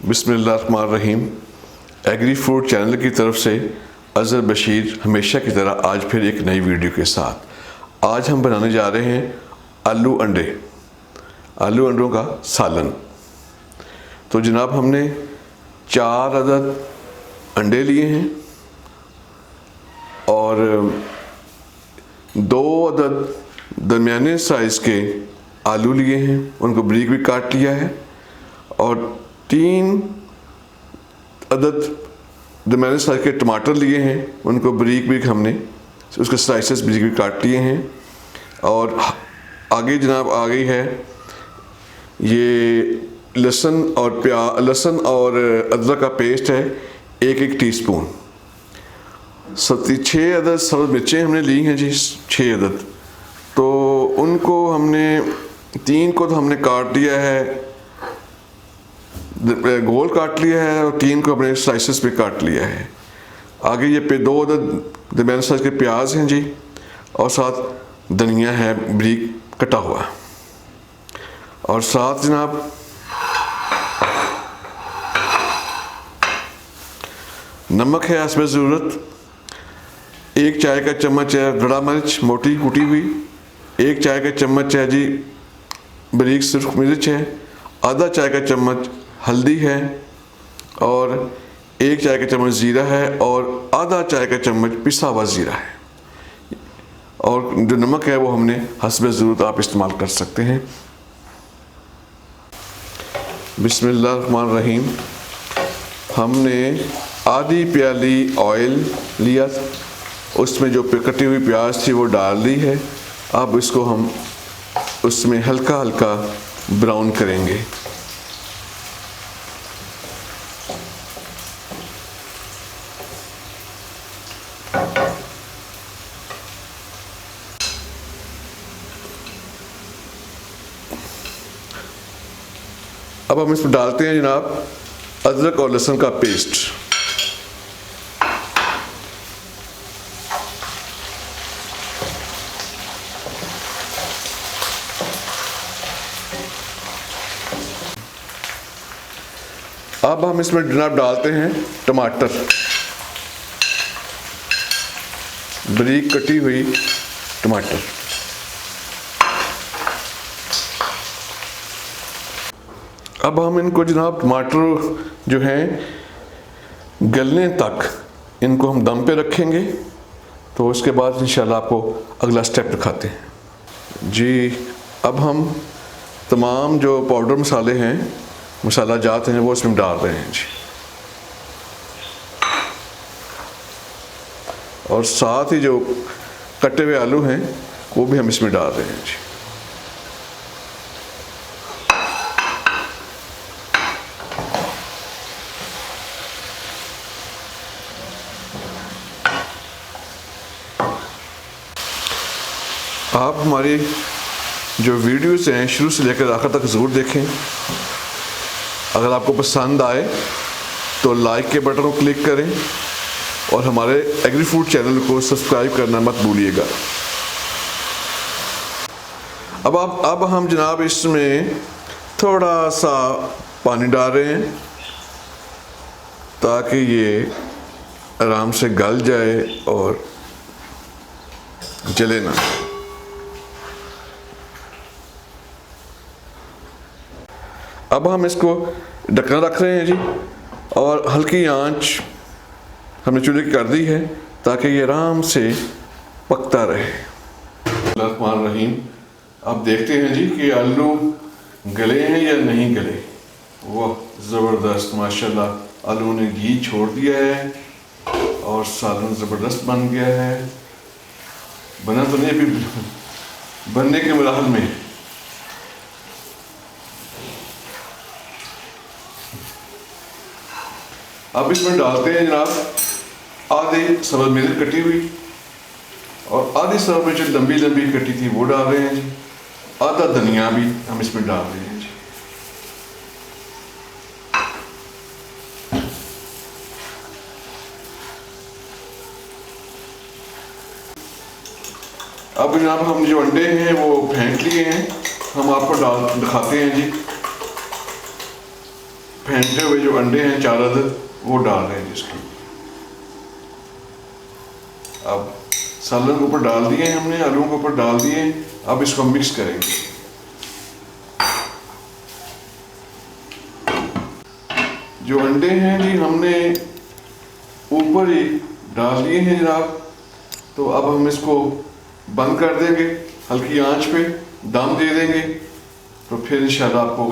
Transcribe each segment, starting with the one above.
बिस्मिल्लाहिर्रहमानिर्रहीम। Agri food channel की तरफ से अज़हर बशीर हमेशा की तरह आज फिर एक नई वीडियो के साथ आज हम बनाने जा रहे हैं आलू अंडों का सालन। तो जनाब हमने 4 अदद अंडे लिए हैं और 2 अदद दरमियाने साइज़ के आलू लिए हैं, उनको बारीक भी काट लिया है और 3 अदद दरमियाने साइज़ के टमाटर लिए हैं, उनको बारीक भी हमने उसके स्लाइसेस बारीक भी काट लिए हैं। और आगे जनाब आ गई है ये लहसुन और अदरक का पेस्ट है 1-1 टीस्पून। 6 अदद सब्ज़ मिर्चें हमने ली हैं जी, 6 अदद। तो उनको हमने 3 को तो हमने काट दिया है, गोल काट लिया है और 3 को अपने स्लाइसेस पे काट लिया है। आगे ये 2 अदद दरमियाने साइज़ के प्याज हैं जी और साथ धनिया है बारीक कटा हुआ और साथ जनाब नमक है इसमें ज़रूरत। 1 चाय का चम्मच है बड़ा मिर्च मोटी कुटी हुई, 1 चाय का चम्मच है जी बारीक सुर्ख मिर्च है, आधा चाय का चम्मच हल्दी है और 1 चाय का चम्मच ज़ीरा है और आधा चाय का चम्मच पिसा हुआ ज़ीरा है। और जो नमक है वो हमने हस्बे ज़रूरत आप इस्तेमाल कर सकते हैं। बिस्मिल्लाहिर्रहमानिर्रहीम। हमने आधी प्याली ऑयल लिया, उसमें जो कटी हुई प्याज थी वो डाल दी है। अब इसको हम उसमें हल्का हल्का ब्राउन करेंगे। अब हम इसमें डालते हैं जनाब अदरक और लहसुन का पेस्ट। अब हम इसमें जनाब डालते हैं टमाटर, बारीक कटी हुई टमाटर। अब हम इनको जनाब टमाटर जो हैं गलने तक इनको हम दम पे रखेंगे। तो उसके बाद इंशाल्लाह आपको अगला स्टेप दिखाते हैं जी। अब हम तमाम जो पाउडर मसाले हैं, मसाला जात हैं, वो इसमें डाल रहे हैं जी। और साथ ही जो कटे हुए आलू हैं वो भी हम इसमें डाल रहे हैं जी। आप हमारी जो वीडियोस हैं शुरू से लेकर आखिर तक ज़रूर देखें। अगर आपको पसंद आए तो लाइक के बटन को क्लिक करें और हमारे एग्री फूड चैनल को सब्सक्राइब करना मत भूलिएगा। अब हम जनाब इसमें थोड़ा सा पानी डाल रहे हैं ताकि ये आराम से गल जाए और जले ना। अब हम इसको ढक्कन रख रहे हैं जी और हल्की आंच हमने चूल्हे की कर दी है ताकि ये आराम से पकता रहे। बिस्मिल्लाहिर्रहमानिर्रहीम। अब देखते हैं जी कि आलू गले हैं या नहीं गले। वाह ज़बरदस्त, माशाल्लाह आलू ने घी छोड़ दिया है और सालन ज़बरदस्त बन गया है। बना तो नहीं, अभी बनने के मराहल में। अब इसमें डालते हैं जनाब आधी सब्ज़ मिर्च कटी हुई और आधी सब्ज़ मिर्च लंबी लंबी कटी थी वो डाल रहे हैं जी। आधा धनिया भी हम इसमें डाल रहे हैं जी। अब जनाब हम जो अंडे हैं वो फेंट लिए हैं, हम आपको दिखाते हैं जी। फेंटे हुए जो अंडे हैं 4 अदद वो डाल रहे हैं जिसके अब सालन के ऊपर डाल दिए हमने, आलू के ऊपर डाल दिए। अब इसको मिक्स करेंगे। जो अंडे हैं जी हमने ऊपर ही डाल दिए हैं जनाब। तो अब हम इसको बंद कर देंगे, हल्की आंच पे दम दे देंगे। तो फिर इंशाल्लाह आपको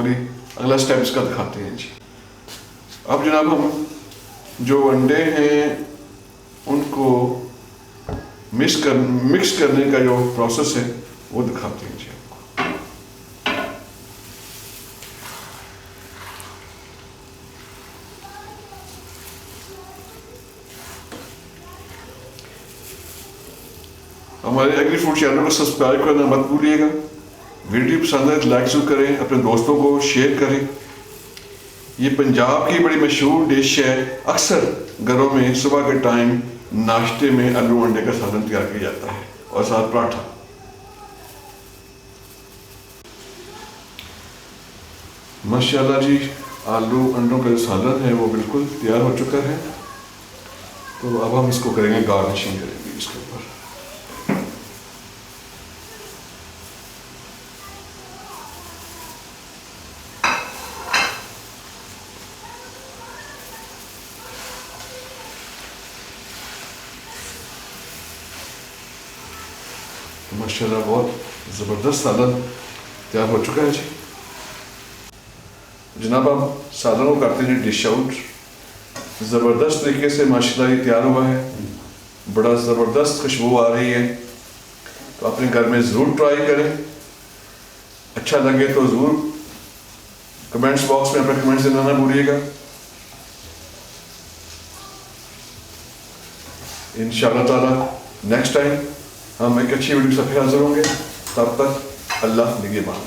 अगला स्टेप इसका दिखाते हैं जी। अब जनाब हम जो अंडे हैं उनको मिक्स करने का जो प्रोसेस है वो दिखाते हैं जी आपको। हमारे एग्री फूड चैनल को सब्सक्राइब करना मत भूलिएगा। वीडियो पसंद है तो लाइक जरूर करें, अपने दोस्तों को शेयर करें। ये पंजाब की बड़ी मशहूर डिश है। अक्सर घरों में सुबह के टाइम नाश्ते में आलू अंडे का सालन तैयार किया जाता है और साथ पराठा। माशाल्लाह जी, आलू अंडों का जो सालन है वो बिल्कुल तैयार हो चुका है। तो अब हम इसको करेंगे, गार्निशिंग करेंगे इसके ऊपर। माशाल्लाह बहुत ज़बरदस्त सालन तैयार हो चुका है जी। जनाब आप सालन को करते हैं डिश आउट। ज़बरदस्त तरीके से माशाल्लाह ये तैयार हुआ है, बड़ा ज़बरदस्त खुशबू आ रही है। तो अपने घर में ज़रूर ट्राई करें। अच्छा लगे तो ज़रूर कमेंट्स बॉक्स में अपने कमेंट्स देना ना भूलिएगा। इंशाअल्लाह ताला नेक्स्ट टाइम हम एक अच्छी वीडियो से फिर हाजिर होंगे। तब तक अल्लाह निगहबान।